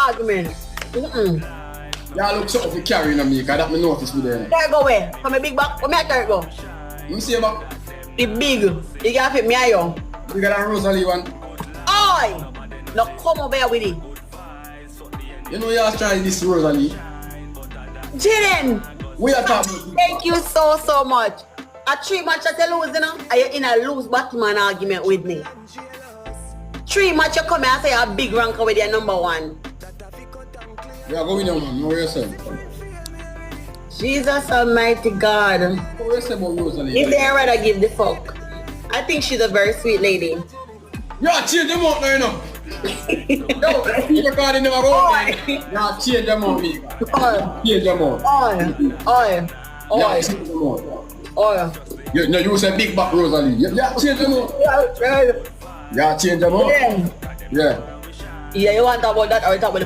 argument. Y'all look something for carrying on me, because that me notice me there. There go where? From a big back, where me I carry go? You see about The big, you got fit me and you. you got a Rosalie one? Oi! Now come over here with it. You know y'all trying this Rosalie. Jaden, We are talking. thank you so much. A 3 match that you lose, you know, are you in a lose Batman argument with me? 3 match you come here and say you're a big ranker with your number 1. We are going on, man. What you say? Jesus Almighty God. What you say about Rosalie? If they rather give the fuck. I think she's a very sweet lady. You change them out now, you know. Yo, you recording them around. You change them out, me. Change them out. Oi. Change them out. Oi. You say big back Rosalie. You change them out. You change them out. Yeah. Yeah, you want to talk about that or you talk about the